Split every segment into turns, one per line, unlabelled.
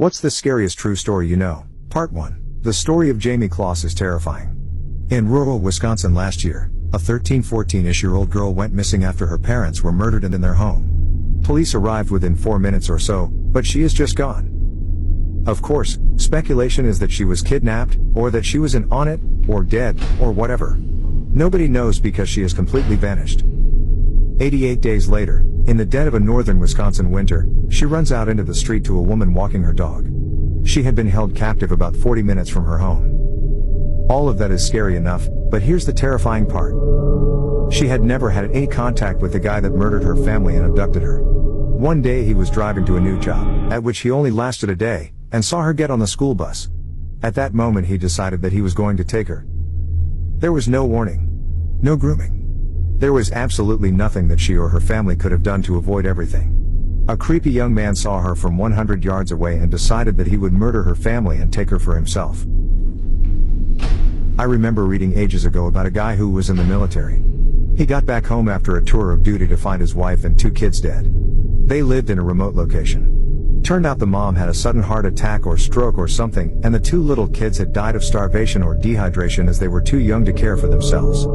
What's the scariest true story you know? Part 1. The story of Jamie Kloss is terrifying. In rural Wisconsin last year, a 13-14-ish-year-old girl went missing after her parents were murdered in their home. Police arrived within 4 minutes or so, but she is just gone. Of course, speculation is that she was kidnapped, or that she was in on it, or dead, or whatever. Nobody knows because she has completely vanished. 88 days later, in the dead of a northern Wisconsin winter, she runs out into the street to a woman walking her dog. She had been held captive about 40 minutes from her home. All of that is scary enough, but here's the terrifying part. She had never had any contact with the guy that murdered her family and abducted her. One day he was driving to a new job, at which he only lasted a day, and saw her get on the school bus. At that moment he decided that he was going to take her. There was no warning. No grooming. There was absolutely nothing that she or her family could have done to avoid everything. A creepy young man saw her from 100 yards away and decided that he would murder her family and take her for himself. I remember reading ages ago about a guy who was in the military. He got back home after a tour of duty to find his wife and 2 kids dead. They lived in a remote location. Turned out the mom had a sudden heart attack or stroke or something, and the 2 little kids had died of starvation or dehydration as they were too young to care for themselves.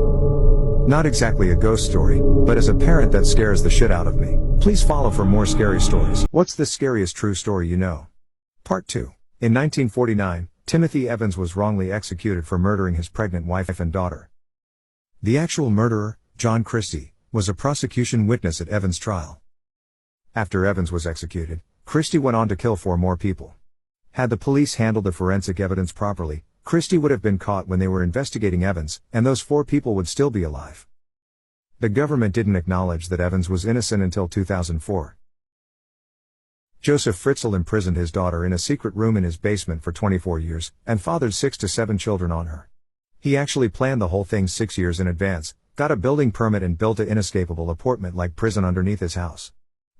Not exactly a ghost story, but as a parent that scares the shit out of me. Please follow for more scary stories. What's the scariest true story you know? Part 2. In 1949, Timothy Evans was wrongly executed for murdering his pregnant wife and daughter. The actual murderer, John Christie, was a prosecution witness at Evans' trial. After Evans was executed, Christie went on to kill 4 more people. Had the police handled the forensic evidence properly, Christie would have been caught when they were investigating Evans, and those 4 people would still be alive. The government didn't acknowledge that Evans was innocent until 2004. Joseph Fritzl imprisoned his daughter in a secret room in his basement for 24 years, and fathered 6 to 7 children on her. He actually planned the whole thing 6 years in advance, got a building permit and built an inescapable apartment-like prison underneath his house.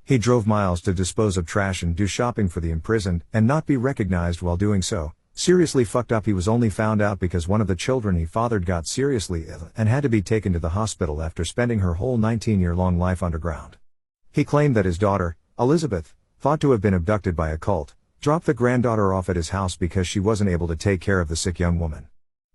He drove miles to dispose of trash and do shopping for the imprisoned, and not be recognized while doing so. Seriously fucked up. He was only found out because one of the children he fathered got seriously ill and had to be taken to the hospital after spending her whole 19-year-long life underground. He claimed that his daughter, Elizabeth, thought to have been abducted by a cult, dropped the granddaughter off at his house because she wasn't able to take care of the sick young woman.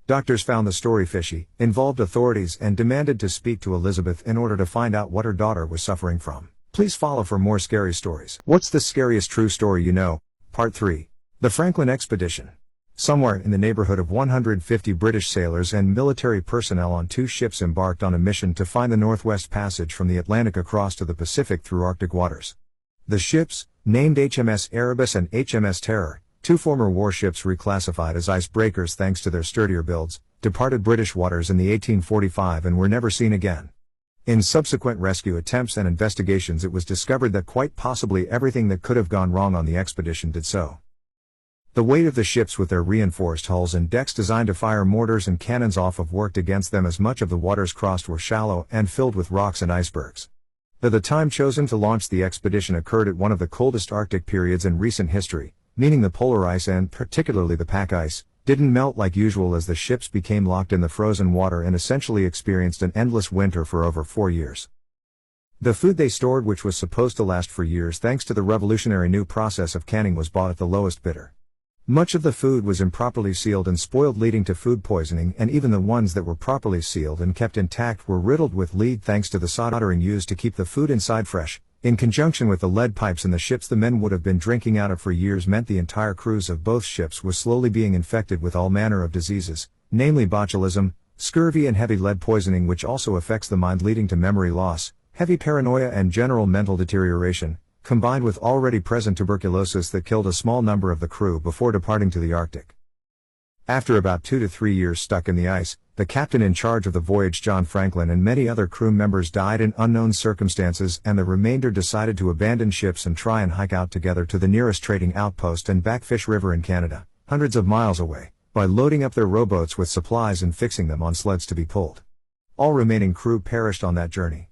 Doctors found the story fishy, involved authorities, and demanded to speak to Elizabeth in order to find out what her daughter was suffering from. Please follow for more scary stories. What's the scariest true story you know? Part 3. The Franklin Expedition. Somewhere in the neighborhood of 150 British sailors and military personnel on 2 ships embarked on a mission to find the Northwest Passage from the Atlantic across to the Pacific through Arctic waters. The ships, named HMS Erebus and HMS Terror, 2 former warships reclassified as icebreakers thanks to their sturdier builds, departed British waters in the 1845 and were never seen again. In subsequent rescue attempts and investigations it was discovered that quite possibly everything that could have gone wrong on the expedition did so. The weight of the ships with their reinforced hulls and decks designed to fire mortars and cannons off of worked against them as much of the waters crossed were shallow and filled with rocks and icebergs. The time chosen to launch the expedition occurred at one of the coldest Arctic periods in recent history, meaning the polar ice and particularly the pack ice didn't melt like usual as the ships became locked in the frozen water and essentially experienced an endless winter for over 4 years. The food they stored, which was supposed to last for years thanks to the revolutionary new process of canning, was bought at the lowest bidder. Much of the food was improperly sealed and spoiled, leading to food poisoning, and even the ones that were properly sealed and kept intact were riddled with lead thanks to the soldering used to keep the food inside fresh. In conjunction with the lead pipes in the ships the men would have been drinking out of for years meant the entire crews of both ships was slowly being infected with all manner of diseases, namely botulism, scurvy and heavy lead poisoning, which also affects the mind, leading to memory loss, heavy paranoia and general mental deterioration, combined with already present tuberculosis that killed a small number of the crew before departing to the Arctic. After about 2 to 3 years stuck in the ice, the captain in charge of the voyage, John Franklin, and many other crew members died in unknown circumstances, and the remainder decided to abandon ships and try and hike out together to the nearest trading outpost and Backfish River in Canada, hundreds of miles away, by loading up their rowboats with supplies and fixing them on sleds to be pulled. All remaining crew perished on that journey.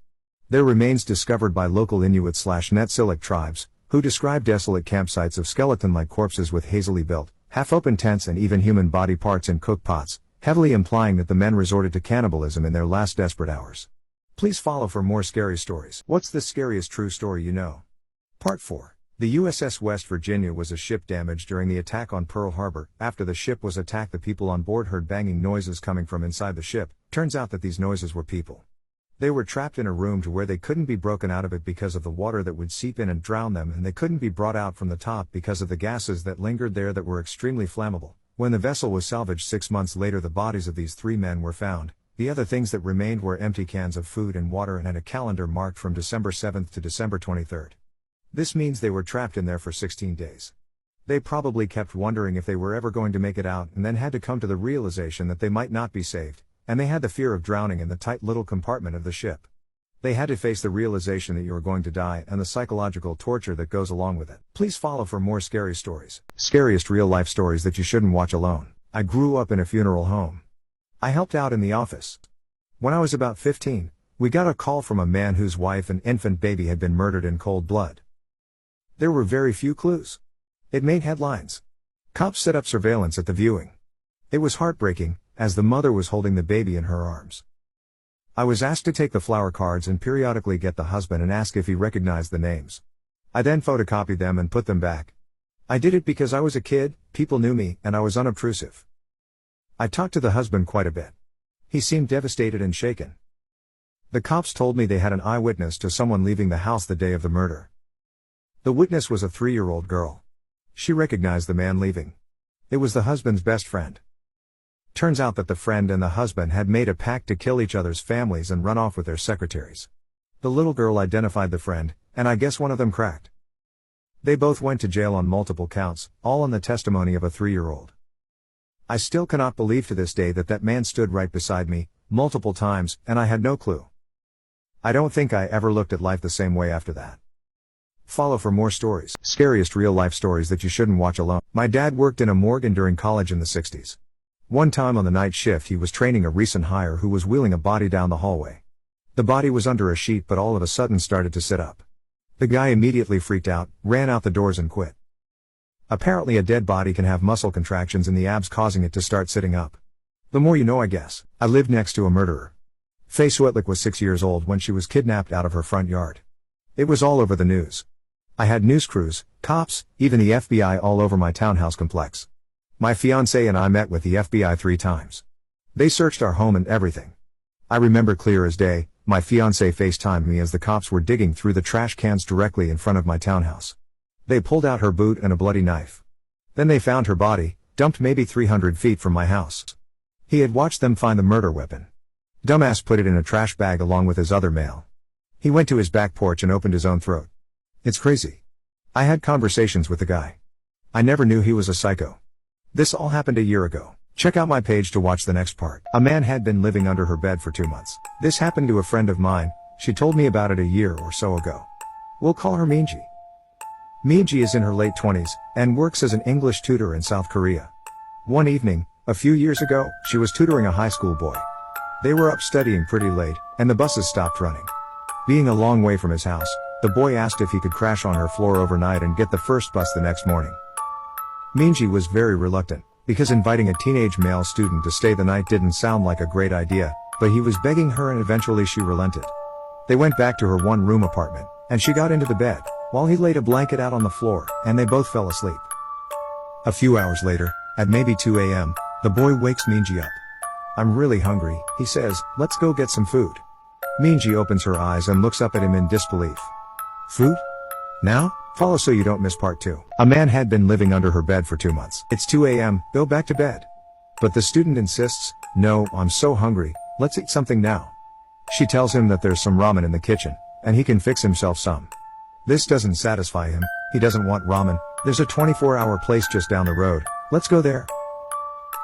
Their remains discovered by local Inuit/Netsilik tribes, who describe desolate campsites of skeleton-like corpses with hazily built, half-open tents and even human body parts in cook pots, heavily implying that the men resorted to cannibalism in their last desperate hours. Please follow for more scary stories. What's the scariest true story you know? Part 4. The USS West Virginia was a ship damaged during the attack on Pearl Harbor. After the ship was attacked, the people on board heard banging noises coming from inside the ship. Turns out that these noises were people. They were trapped in a room to where they couldn't be broken out of it because of the water that would seep in and drown them, and they couldn't be brought out from the top because of the gases that lingered there that were extremely flammable. When the vessel was salvaged 6 months later, the bodies of these 3 men were found. The other things that remained were empty cans of food and water and a calendar marked from December 7th to December 23rd. This means they were trapped in there for 16 days. They probably kept wondering if they were ever going to make it out, and then had to come to the realization that they might not be saved, and they had the fear of drowning in the tight little compartment of the ship. They had to face the realization that you are going to die and the psychological torture that goes along with it. Please follow for more scary stories. Scariest real-life stories that you shouldn't watch alone. I grew up in a funeral home. I helped out in the office. When I was about 15, we got a call from a man whose wife and infant baby had been murdered in cold blood. There were very few clues. It made headlines. Cops set up surveillance at the viewing. It was heartbreaking, as the mother was holding the baby in her arms. I was asked to take the flower cards and periodically get the husband and ask if he recognized the names. I then photocopied them and put them back. I did it because I was a kid, people knew me, and I was unobtrusive. I talked to the husband quite a bit. He seemed devastated and shaken. The cops told me they had an eyewitness to someone leaving the house the day of the murder. The witness was a 3-year-old girl. She recognized the man leaving. It was the husband's best friend. Turns out that the friend and the husband had made a pact to kill each other's families and run off with their secretaries. The little girl identified the friend, and I guess one of them cracked. They both went to jail on multiple counts, all on the testimony of a 3-year-old. I still cannot believe to this day that that man stood right beside me, multiple times, and I had no clue. I don't think I ever looked at life the same way after that. Follow for more stories. Scariest real-life stories that you shouldn't watch alone. My dad worked in a morgue during college in the 60s. One time on the night shift he was training a recent hire who was wheeling a body down the hallway. The body was under a sheet but all of a sudden started to sit up. The guy immediately freaked out, ran out the doors and quit. Apparently a dead body can have muscle contractions in the abs causing it to start sitting up. The more you know, I guess. I lived next to a murderer. Faye Swetlick was 6 years old when she was kidnapped out of her front yard. It was all over the news. I had news crews, cops, even the FBI all over my townhouse complex. My fiancé and I met with the FBI 3 times. They searched our home and everything. I remember clear as day, my fiancé FaceTimed me as the cops were digging through the trash cans directly in front of my townhouse. They pulled out her boot and a bloody knife. Then they found her body, dumped maybe 300 feet from my house. He had watched them find the murder weapon. Dumbass put it in a trash bag along with his other mail. He went to his back porch and opened his own throat. It's crazy. I had conversations with the guy. I never knew he was a psycho. This all happened a year ago. Check out my page to watch the next part. A man had been living under her bed for 2 months. This happened to a friend of mine. She told me about it a year or so ago. We'll call her Minji. Minji is in her late 20s, and works as an English tutor in South Korea. One evening, a few years ago, she was tutoring a high school boy. They were up studying pretty late, and the buses stopped running. Being a long way from his house, the boy asked if he could crash on her floor overnight and get the first bus the next morning. Minji was very reluctant, because inviting a teenage male student to stay the night didn't sound like a great idea, but he was begging her and eventually she relented. They went back to her one-room apartment, and she got into the bed, while he laid a blanket out on the floor, and they both fell asleep. A few hours later, at maybe 2 a.m., the boy wakes Minji up. "I'm really hungry," he says, "let's go get some food." Minji opens her eyes and looks up at him in disbelief. "Food? Now?" Follow so you don't miss part 2. A man had been living under her bed for 2 months. It's 2 a.m., go back to bed. But the student insists, "No, I'm so hungry, let's eat something now." She tells him that there's some ramen in the kitchen, and he can fix himself some. This doesn't satisfy him, he doesn't want ramen. "There's a 24-hour place just down the road, let's go there."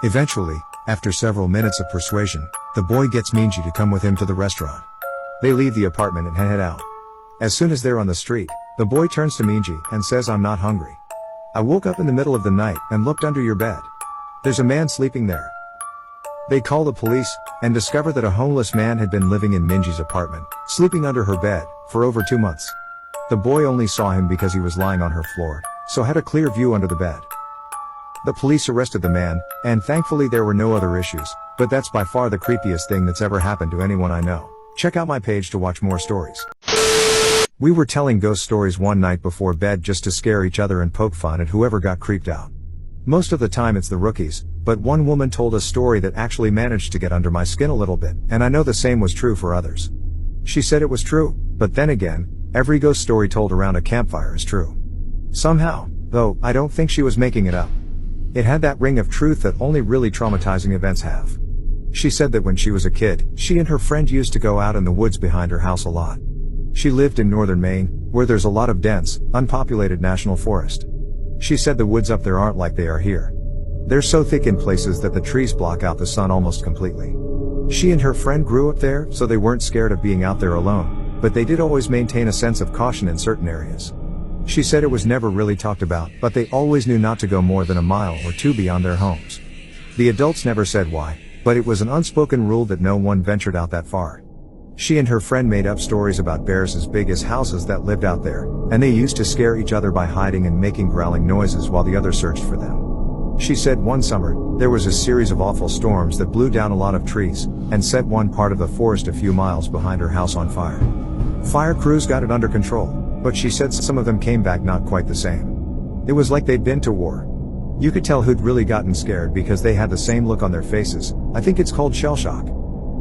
Eventually, after several minutes of persuasion, the boy gets Minji to come with him to the restaurant. They leave the apartment and head out. As soon as they're on the street, the boy turns to Minji and says, "I'm not hungry. I woke up in the middle of the night and looked under your bed. There's a man sleeping there." They call the police, and discover that a homeless man had been living in Minji's apartment, sleeping under her bed, for over 2 months. The boy only saw him because he was lying on her floor, so had a clear view under the bed. The police arrested the man, and thankfully there were no other issues, but that's by far the creepiest thing that's ever happened to anyone I know. Check out my page to watch more stories. We were telling ghost stories one night before bed just to scare each other and poke fun at whoever got creeped out. Most of the time it's the rookies, but one woman told a story that actually managed to get under my skin a little bit, and I know the same was true for others. She said it was true, but then again, every ghost story told around a campfire is true. Somehow, though, I don't think she was making it up. It had that ring of truth that only really traumatizing events have. She said that when she was a kid, she and her friend used to go out in the woods behind her house a lot. She lived in northern Maine, where there's a lot of dense, unpopulated national forest. She said the woods up there aren't like they are here. They're so thick in places that the trees block out the sun almost completely. She and her friend grew up there, so they weren't scared of being out there alone, but they did always maintain a sense of caution in certain areas. She said it was never really talked about, but they always knew not to go more than a mile or two beyond their homes. The adults never said why, but it was an unspoken rule that no one ventured out that far. She and her friend made up stories about bears as big as houses that lived out there, and they used to scare each other by hiding and making growling noises while the other searched for them. She said one summer, there was a series of awful storms that blew down a lot of trees, and set one part of the forest a few miles behind her house on fire. Fire crews got it under control, but she said some of them came back not quite the same. It was like they'd been to war. You could tell who'd really gotten scared because they had the same look on their faces. I think it's called shell shock.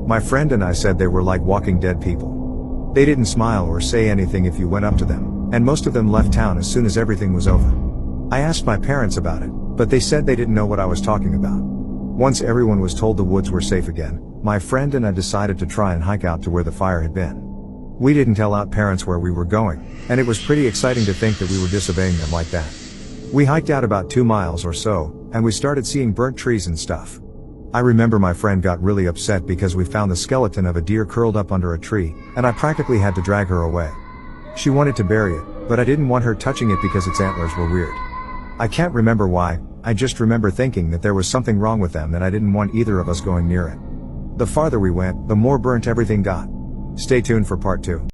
My friend and I said they were like walking dead people. They didn't smile or say anything if you went up to them, and most of them left town as soon as everything was over. I asked my parents about it, but they said they didn't know what I was talking about. Once everyone was told the woods were safe again, my friend and I decided to try and hike out to where the fire had been. We didn't tell our parents where we were going, and it was pretty exciting to think that we were disobeying them like that. We hiked out about 2 miles or so, and we started seeing burnt trees and stuff. I remember my friend got really upset because we found the skeleton of a deer curled up under a tree, and I practically had to drag her away. She wanted to bury it, but I didn't want her touching it because its antlers were weird. I can't remember why, I just remember thinking that there was something wrong with them and I didn't want either of us going near it. The farther we went, the more burnt everything got. Stay tuned for part 2.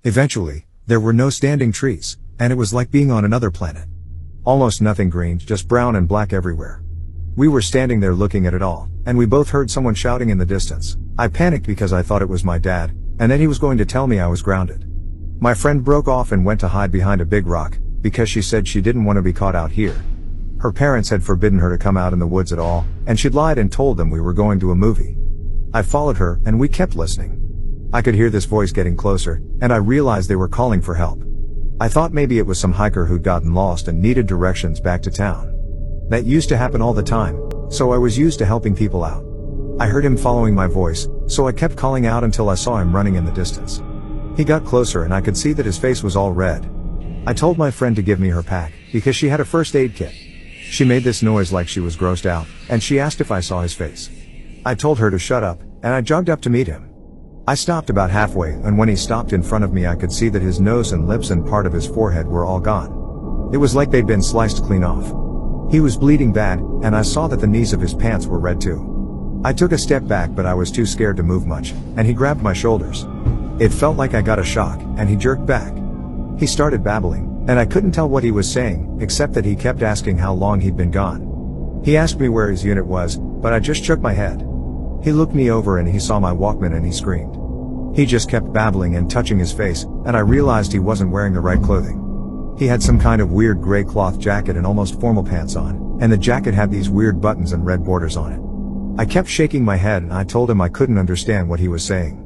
Eventually, there were no standing trees, and it was like being on another planet. Almost nothing green, just brown and black everywhere. We were standing there looking at it all, and we both heard someone shouting in the distance. I panicked because I thought it was my dad, and then he was going to tell me I was grounded. My friend broke off and went to hide behind a big rock, because she said she didn't want to be caught out here. Her parents had forbidden her to come out in the woods at all, and she'd lied and told them we were going to a movie. I followed her, and we kept listening. I could hear this voice getting closer, and I realized they were calling for help. I thought maybe it was some hiker who'd gotten lost and needed directions back to town. That used to happen all the time, so I was used to helping people out. I heard him following my voice, so I kept calling out until I saw him running in the distance. He got closer and I could see that his face was all red. I told my friend to give me her pack, because she had a first aid kit. She made this noise like she was grossed out, and she asked if I saw his face. I told her to shut up, and I jogged up to meet him. I stopped about halfway, and when he stopped in front of me I could see that his nose and lips and part of his forehead were all gone. It was like they'd been sliced clean off. He was bleeding bad, and I saw that the knees of his pants were red too. I took a step back, but I was too scared to move much, and he grabbed my shoulders. It felt like I got a shock, and he jerked back. He started babbling, and I couldn't tell what he was saying, except that he kept asking how long he'd been gone. He asked me where his unit was, but I just shook my head. He looked me over and he saw my Walkman and he screamed. He just kept babbling and touching his face, and I realized he wasn't wearing the right clothing. He had some kind of weird gray cloth jacket and almost formal pants on, and the jacket had these weird buttons and red borders on it. I kept shaking my head and I told him I couldn't understand what he was saying.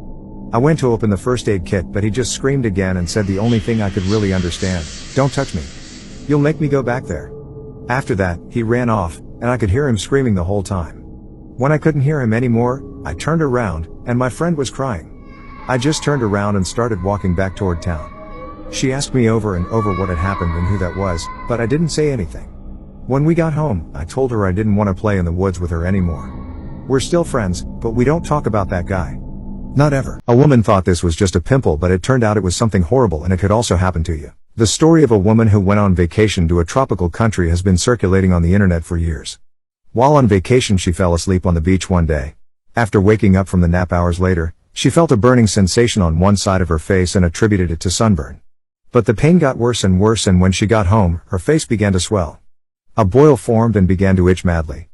I went to open the first aid kit, but he just screamed again and said the only thing I could really understand: "Don't touch me. You'll make me go back there." After that, he ran off, and I could hear him screaming the whole time. When I couldn't hear him anymore, I turned around, and my friend was crying. I just turned around and started walking back toward town. She asked me over and over what had happened and who that was, but I didn't say anything. When we got home, I told her I didn't want to play in the woods with her anymore. We're still friends, but we don't talk about that guy. Not ever. A woman thought this was just a pimple, but it turned out it was something horrible, and it could also happen to you. The story of a woman who went on vacation to a tropical country has been circulating on the internet for years. While on vacation, she fell asleep on the beach one day. After waking up from the nap hours later, she felt a burning sensation on one side of her face and attributed it to sunburn. But the pain got worse and worse, and when she got home, her face began to swell. A boil formed and began to itch madly.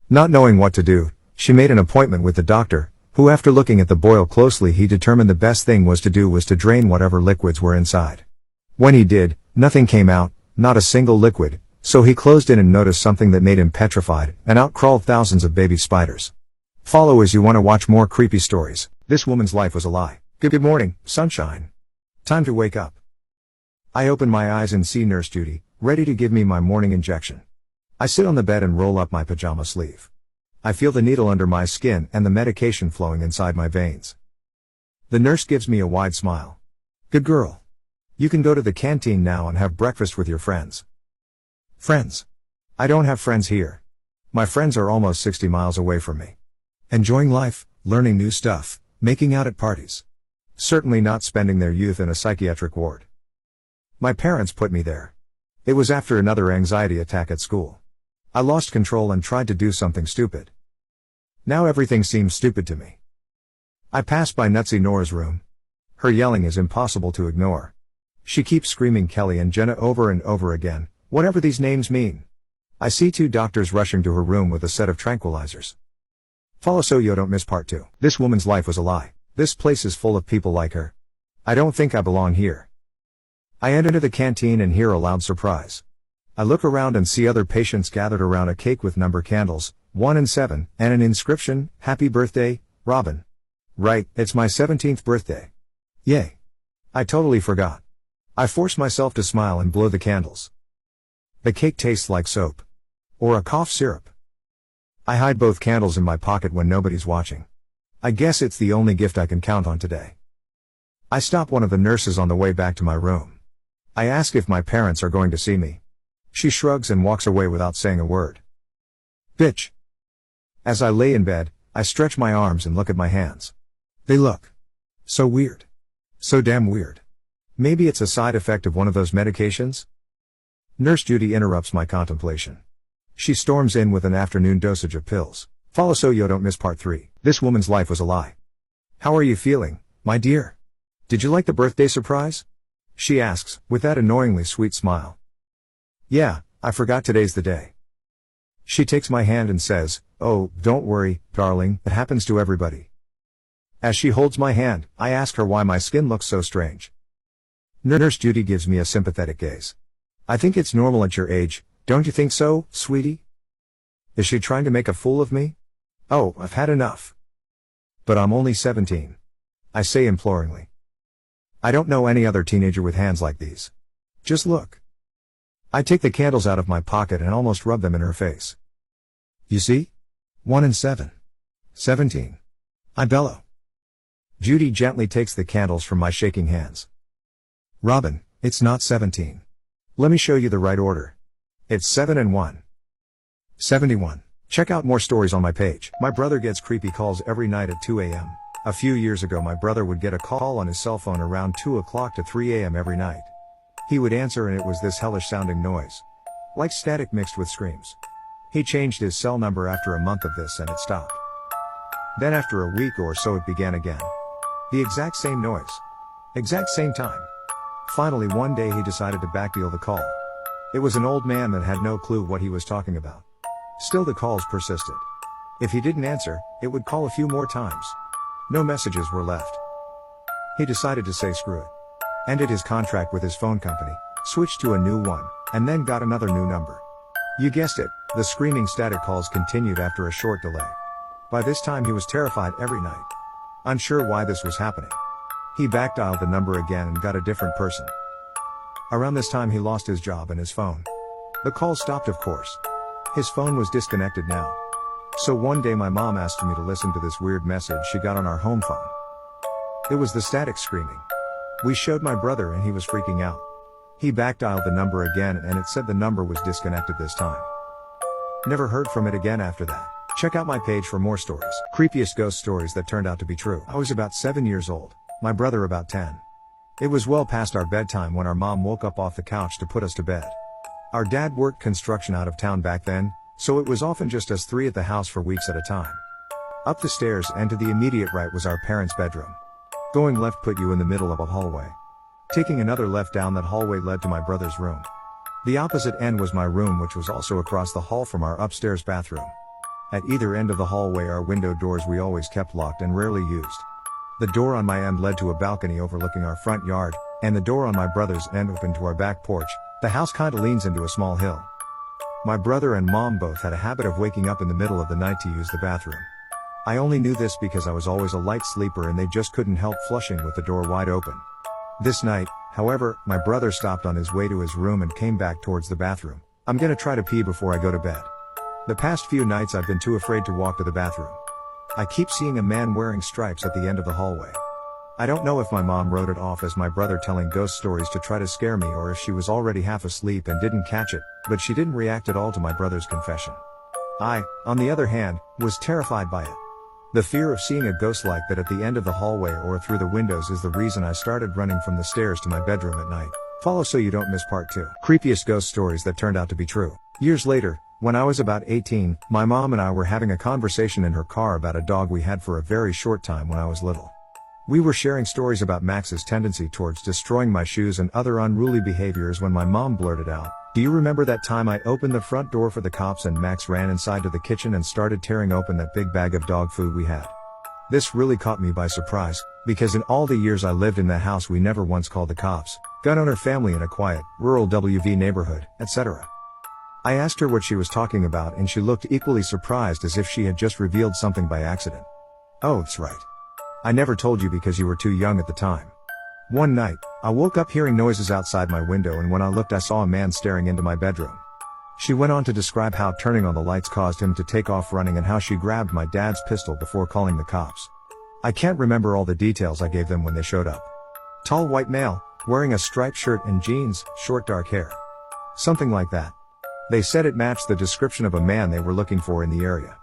Not knowing what to do, she made an appointment with the doctor, who after looking at the boil closely he determined the best thing was to drain whatever liquids were inside. When he did, nothing came out, not a single liquid, so he closed in and noticed something that made him petrified, and out crawled thousands of baby spiders. Follow as you want to watch more creepy stories. This woman's life was a lie. Good morning, sunshine. Time to wake up. I open my eyes and see Nurse Judy, ready to give me my morning injection. I sit on the bed and roll up my pajama sleeve. I feel the needle under my skin and the medication flowing inside my veins. The nurse gives me a wide smile. Good girl. You can go to the canteen now and have breakfast with your friends. Friends? I don't have friends here. My friends are almost 60 miles away from me. Enjoying life, learning new stuff, making out at parties. Certainly not spending their youth in a psychiatric ward. My parents put me there. It was after another anxiety attack at school. I lost control and tried to do something stupid. Now everything seems stupid to me. I pass by Nutsy Nora's room. Her yelling is impossible to ignore. She keeps screaming Kelly and Jenna over and over again, whatever these names mean. I see 2 doctors rushing to her room with a set of tranquilizers. Follow so you don't miss part 2. This woman's life was a lie. This place is full of people like her. I don't think I belong here. I enter the canteen and hear a loud surprise. I look around and see other patients gathered around a cake with number candles, 1 and 7, and an inscription, Happy Birthday, Robin. Right, it's my 17th birthday. Yay. I totally forgot. I force myself to smile and blow the candles. The cake tastes like soap. Or a cough syrup. I hide both candles in my pocket when nobody's watching. I guess it's the only gift I can count on today. I stop one of the nurses on the way back to my room. I ask if my parents are going to see me. She shrugs and walks away without saying a word. Bitch. As I lay in bed, I stretch my arms and look at my hands. They look so weird. So damn weird. Maybe it's a side effect of one of those medications? Nurse Judy interrupts my contemplation. She storms in with an afternoon dosage of pills. Follow so you don't miss part 3. This woman's life was a lie. How are you feeling, my dear? Did you like the birthday surprise? She asks, with that annoyingly sweet smile. Yeah, I forgot today's the day. She takes my hand and says, oh, don't worry, darling, it happens to everybody. As she holds my hand, I ask her why my skin looks so strange. Nurse Judy gives me a sympathetic gaze. I think it's normal at your age, don't you think so, sweetie? Is she trying to make a fool of me? Oh, I've had enough. But I'm only 17. I say imploringly. I don't know any other teenager with hands like these. Just look. I take the candles out of my pocket and almost rub them in her face. You see? 1 and 7. 17. I bellow. Judy gently takes the candles from my shaking hands. Robin, it's not 17. Let me show you the right order. It's 7 and 1. 71. Check out more stories on my page. My brother gets creepy calls every night at 2 a.m. A few years ago my brother would get a call on his cell phone around 2 o'clock to 3 a.m. every night. He would answer and it was this hellish sounding noise. Like static mixed with screams. He changed his cell number after a month of this and it stopped. Then after a week or so it began again. The exact same noise. Exact same time. Finally one day he decided to backdeal the call. It was an old man that had no clue what he was talking about. Still the calls persisted. If he didn't answer, it would call a few more times. No messages were left. He decided to say screw it. Ended his contract with his phone company, switched to a new one, and then got another new number. You guessed it, the screaming static calls continued after a short delay. By this time he was terrified every night. Unsure why this was happening. He backdialed the number again and got a different person. Around this time he lost his job and his phone. The call stopped of course. His phone was disconnected now. So one day my mom asked me to listen to this weird message she got on our home phone. It was the static screaming. We showed my brother and he was freaking out. He backdialed the number again and it said the number was disconnected this time. Never heard from it again after that. Check out my page for more stories. Creepiest ghost stories that turned out to be true. I was about 7 years old, my brother about 10. It was well past our bedtime when our mom woke up off the couch to put us to bed. Our dad worked construction out of town back then, so it was often just us 3 at the house for weeks at a time. Up the stairs and to the immediate right was our parents' bedroom. Going left put you in the middle of a hallway. Taking another left down that hallway led to my brother's room. The opposite end was my room, which was also across the hall from our upstairs bathroom. At either end of the hallway are window doors we always kept locked and rarely used. The door on my end led to a balcony overlooking our front yard, and the door on my brother's end opened to our back porch. The house kinda leans into a small hill. My brother and mom both had a habit of waking up in the middle of the night to use the bathroom. I only knew this because I was always a light sleeper and they just couldn't help flushing with the door wide open. This night, however, my brother stopped on his way to his room and came back towards the bathroom. I'm gonna try to pee before I go to bed. The past few nights I've been too afraid to walk to the bathroom. I keep seeing a man wearing stripes at the end of the hallway. I don't know if my mom wrote it off as my brother telling ghost stories to try to scare me or if she was already half asleep and didn't catch it, but she didn't react at all to my brother's confession. I, on the other hand, was terrified by it. The fear of seeing a ghost like that at the end of the hallway or through the windows is the reason I started running from the stairs to my bedroom at night. Follow so you don't miss part 2. Creepiest ghost stories that turned out to be true. Years later, when I was about 18, my mom and I were having a conversation in her car about a dog we had for a very short time when I was little. We were sharing stories about Max's tendency towards destroying my shoes and other unruly behaviors when my mom blurted out, "Do you remember that time I opened the front door for the cops and Max ran inside to the kitchen and started tearing open that big bag of dog food we had?" This really caught me by surprise, because in all the years I lived in that house we never once called the cops, gun owner family in a quiet, rural WV neighborhood, etc. I asked her what she was talking about and she looked equally surprised as if she had just revealed something by accident. "Oh, that's right. I never told you because you were too young at the time. One night, I woke up hearing noises outside my window and when I looked I saw a man staring into my bedroom." She went on to describe how turning on the lights caused him to take off running and how she grabbed my dad's pistol before calling the cops. I can't remember all the details I gave them when they showed up. Tall white male, wearing a striped shirt and jeans, short dark hair. Something like that. They said it matched the description of a man they were looking for in the area.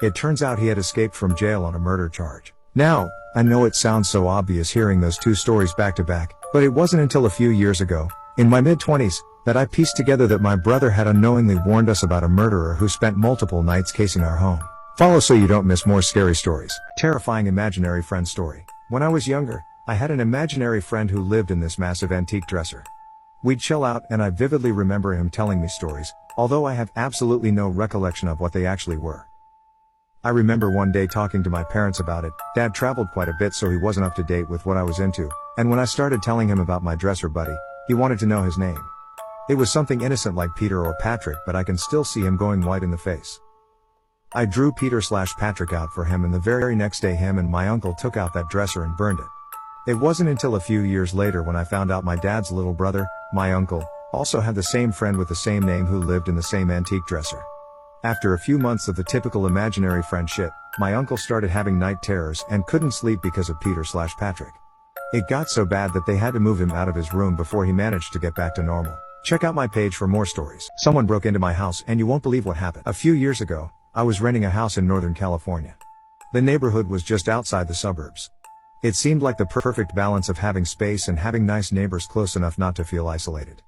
It turns out he had escaped from jail on a murder charge. Now, I know it sounds so obvious hearing those two stories back to back, but it wasn't until a few years ago, in my mid-20s, that I pieced together that my brother had unknowingly warned us about a murderer who spent multiple nights casing our home. Follow so you don't miss more scary stories. Terrifying imaginary friend story. When I was younger, I had an imaginary friend who lived in this massive antique dresser. We'd chill out and I vividly remember him telling me stories, although I have absolutely no recollection of what they actually were. I remember one day talking to my parents about it. Dad traveled quite a bit so he wasn't up to date with what I was into, and when I started telling him about my dresser buddy, he wanted to know his name. It was something innocent like Peter or Patrick, but I can still see him going white in the face. I drew Peter/Patrick out for him and the very next day him and my uncle took out that dresser and burned it. It wasn't until a few years later when I found out my dad's little brother, my uncle, also had the same friend with the same name who lived in the same antique dresser. After a few months of the typical imaginary friend shit, my uncle started having night terrors and couldn't sleep because of Peter/Patrick. It got so bad that they had to move him out of his room before he managed to get back to normal. Check out my page for more stories. Someone broke into my house and you won't believe what happened. A few years ago, I was renting a house in Northern California. The neighborhood was just outside the suburbs. It seemed like the perfect balance of having space and having nice neighbors close enough not to feel isolated.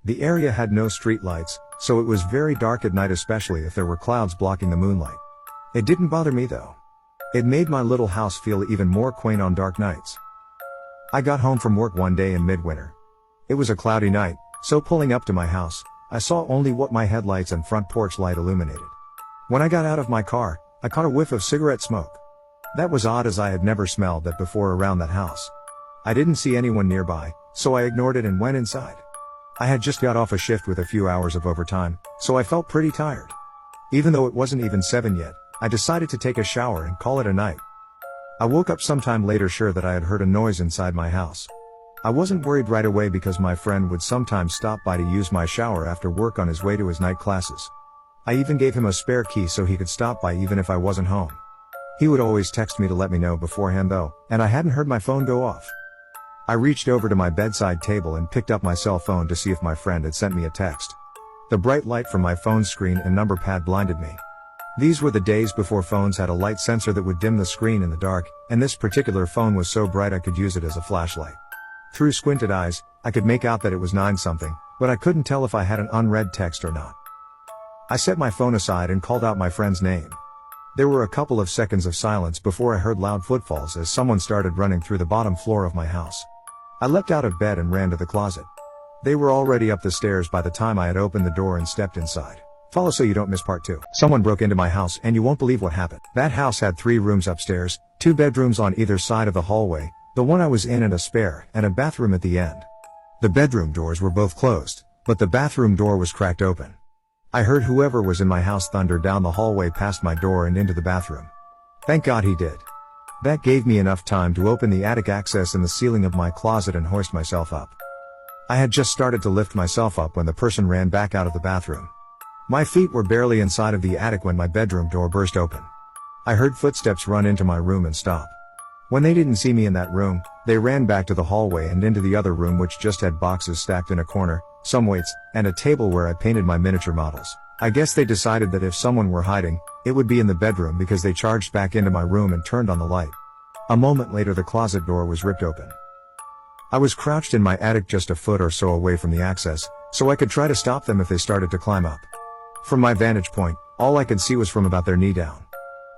The area had no street lights, so it was very dark at night, especially if there were clouds blocking the moonlight. It didn't bother me though. It made my little house feel even more quaint on dark nights. I got home from work one day in midwinter. It was a cloudy night, so pulling up to my house, I saw only what my headlights and front porch light illuminated. When I got out of my car, I caught a whiff of cigarette smoke. That was odd as I had never smelled that before around that house. I didn't see anyone nearby, so I ignored it and went inside. I had just got off a shift with a few hours of overtime, so I felt pretty tired. Even though it wasn't even 7 yet, I decided to take a shower and call it a night. I woke up sometime later sure that I had heard a noise inside my house. I wasn't worried right away because my friend would sometimes stop by to use my shower after work on his way to his night classes. I even gave him a spare key so he could stop by even if I wasn't home. He would always text me to let me know beforehand though, and I hadn't heard my phone go off. I reached over to my bedside table and picked up my cell phone to see if my friend had sent me a text. The bright light from my phone screen and number pad blinded me. These were the days before phones had a light sensor that would dim the screen in the dark, and this particular phone was so bright I could use it as a flashlight. Through squinted eyes, I could make out that it was 9-something, but I couldn't tell if I had an unread text or not. I set my phone aside and called out my friend's name. There were a couple of seconds of silence before I heard loud footfalls as someone started running through the bottom floor of my house. I leapt out of bed and ran to the closet. They were already up the stairs by the time I had opened the door and stepped inside. Follow so you don't miss part 2. Someone broke into my house and you won't believe what happened. That house had 3 rooms upstairs, 2 bedrooms on either side of the hallway, the one I was in and a spare, and a bathroom at the end. The bedroom doors were both closed, but the bathroom door was cracked open. I heard whoever was in my house thunder down the hallway past my door and into the bathroom. Thank God he did. That gave me enough time to open the attic access in the ceiling of my closet and hoist myself up. I had just started to lift myself up when the person ran back out of the bathroom. My feet were barely inside of the attic when my bedroom door burst open. I heard footsteps run into my room and stop. When they didn't see me in that room, they ran back to the hallway and into the other room, which just had boxes stacked in a corner, some weights, and a table where I painted my miniature models. I guess they decided that if someone were hiding, it would be in the bedroom, because they charged back into my room and turned on the light. A moment later the closet door was ripped open. I was crouched in my attic just a foot or so away from the access, so I could try to stop them if they started to climb up. From my vantage point, all I could see was from about their knee down.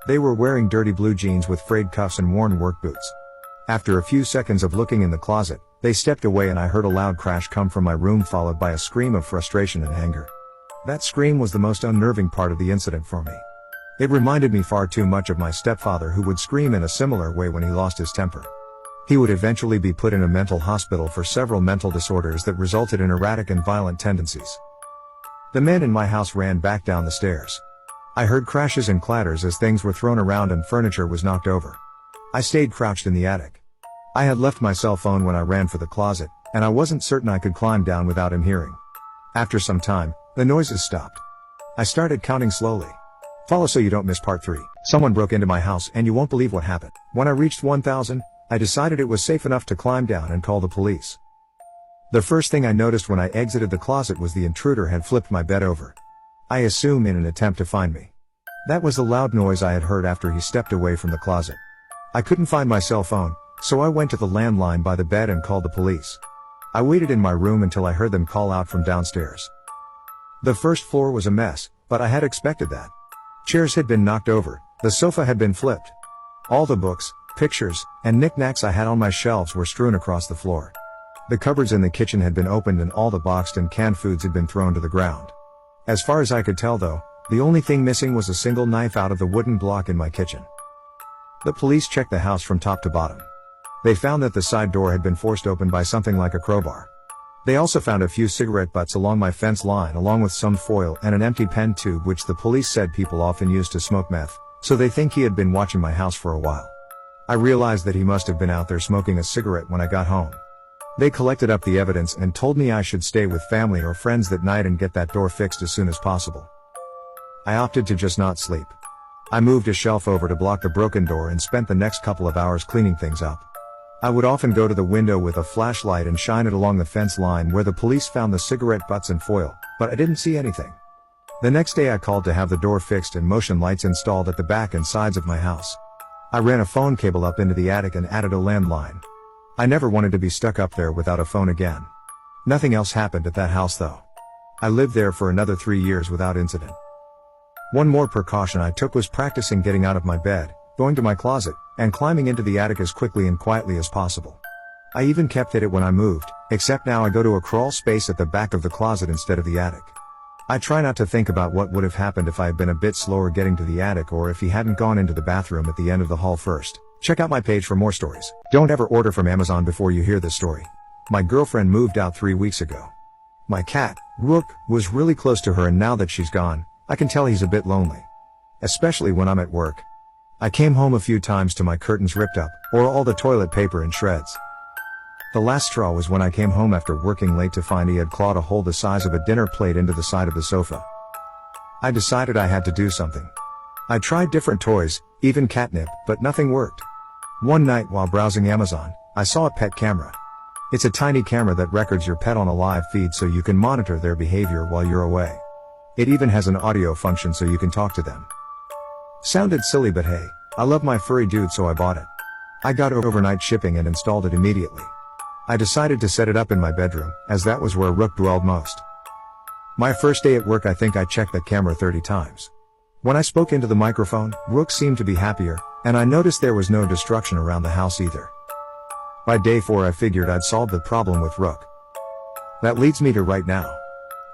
They were wearing dirty blue jeans with frayed cuffs and worn work boots. After a few seconds of looking in the closet, they stepped away and I heard a loud crash come from my room, followed by a scream of frustration and anger. That scream was the most unnerving part of the incident for me. It reminded me far too much of my stepfather, who would scream in a similar way when he lost his temper. He would eventually be put in a mental hospital for several mental disorders that resulted in erratic and violent tendencies. The men in my house ran back down the stairs. I heard crashes and clatters as things were thrown around and furniture was knocked over. I stayed crouched in the attic. I had left my cell phone when I ran for the closet, and I wasn't certain I could climb down without him hearing. After some time, the noises stopped. I started counting slowly. Follow so you don't miss part 3. Someone broke into my house and you won't believe what happened. When I reached 1000, I decided it was safe enough to climb down and call the police. The first thing I noticed when I exited the closet was the intruder had flipped my bed over. I assume in an attempt to find me. That was the loud noise I had heard after he stepped away from the closet. I couldn't find my cell phone, so I went to the landline by the bed and called the police. I waited in my room until I heard them call out from downstairs. The first floor was a mess, but I had expected that. Chairs had been knocked over, the sofa had been flipped. All the books, pictures, and knickknacks I had on my shelves were strewn across the floor. The cupboards in the kitchen had been opened and all the boxed and canned foods had been thrown to the ground. As far as I could tell though, the only thing missing was a single knife out of the wooden block in my kitchen. The police checked the house from top to bottom. They found that the side door had been forced open by something like a crowbar. They also found a few cigarette butts along my fence line, along with some foil and an empty pen tube, which the police said people often use to smoke meth, so they think he had been watching my house for a while. I realized that he must have been out there smoking a cigarette when I got home. They collected up the evidence and told me I should stay with family or friends that night and get that door fixed as soon as possible. I opted to just not sleep. I moved a shelf over to block the broken door and spent the next couple of hours cleaning things up. I would often go to the window with a flashlight and shine it along the fence line where the police found the cigarette butts and foil, but I didn't see anything. The next day I called to have the door fixed and motion lights installed at the back and sides of my house. I ran a phone cable up into the attic and added a landline. I never wanted to be stuck up there without a phone again. Nothing else happened at that house though. I lived there for another 3 years without incident. One more precaution I took was practicing getting out of my bed, going to my closet, and climbing into the attic as quickly and quietly as possible. I even kept at it when I moved, except now I go to a crawl space at the back of the closet instead of the attic. I try not to think about what would have happened if I had been a bit slower getting to the attic or if he hadn't gone into the bathroom at the end of the hall first. Check out my page for more stories. Don't ever order from Amazon before you hear this story. My girlfriend moved out 3 weeks ago. My cat, Rook, was really close to her, and now that she's gone, I can tell he's a bit lonely. Especially when I'm at work. I came home a few times to my curtains ripped up, or all the toilet paper in shreds. The last straw was when I came home after working late to find he had clawed a hole the size of a dinner plate into the side of the sofa. I decided I had to do something. I tried different toys, even catnip, but nothing worked. One night while browsing Amazon, I saw a pet camera. It's a tiny camera that records your pet on a live feed so you can monitor their behavior while you're away. It even has an audio function so you can talk to them. Sounded silly, but hey, I love my furry dude, so I bought it. I got overnight shipping and installed it immediately. I decided to set it up in my bedroom, as that was where Rook dwelled most. My first day at work, I think I checked that camera 30 times. When I spoke into the microphone, Rook seemed to be happier, and I noticed there was no destruction around the house either. By day 4 I figured I'd solved the problem with Rook. That leads me to right now.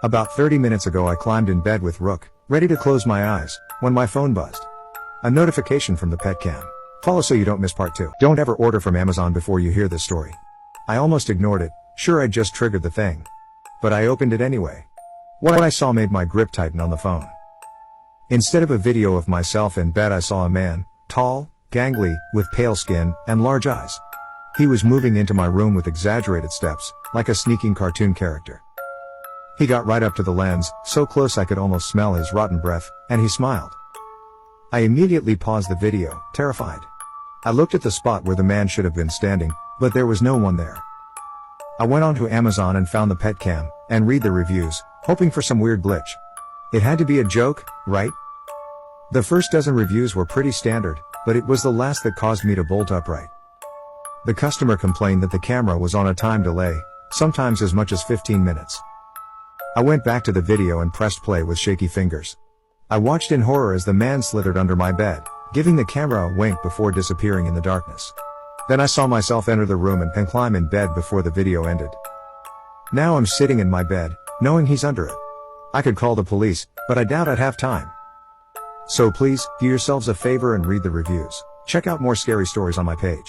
About 30 minutes ago I climbed in bed with Rook, ready to close my eyes, when my phone buzzed. A notification from the pet cam. Follow so you don't miss part 2. Don't ever order from Amazon before you hear this story. I almost ignored it, sure I'd just triggered the thing. But I opened it anyway. What I saw made my grip tighten on the phone. Instead of a video of myself in bed I saw a man, tall, gangly, with pale skin, and large eyes. He was moving into my room with exaggerated steps, like a sneaking cartoon character. He got right up to the lens, so close I could almost smell his rotten breath, and he smiled. I immediately paused the video, terrified. I looked at the spot where the man should have been standing, but there was no one there. I went onto Amazon and found the pet cam, and read the reviews, hoping for some weird glitch. It had to be a joke, right? The first dozen reviews were pretty standard, but it was the last that caused me to bolt upright. The customer complained that the camera was on a time delay, sometimes as much as 15 minutes. I went back to the video and pressed play with shaky fingers. I watched in horror as the man slithered under my bed, giving the camera a wink before disappearing in the darkness. Then I saw myself enter the room and climb in bed before the video ended. Now I'm sitting in my bed, knowing he's under it. I could call the police, but I doubt I'd have time. So please, do yourselves a favor and read the reviews. Check out more scary stories on my page.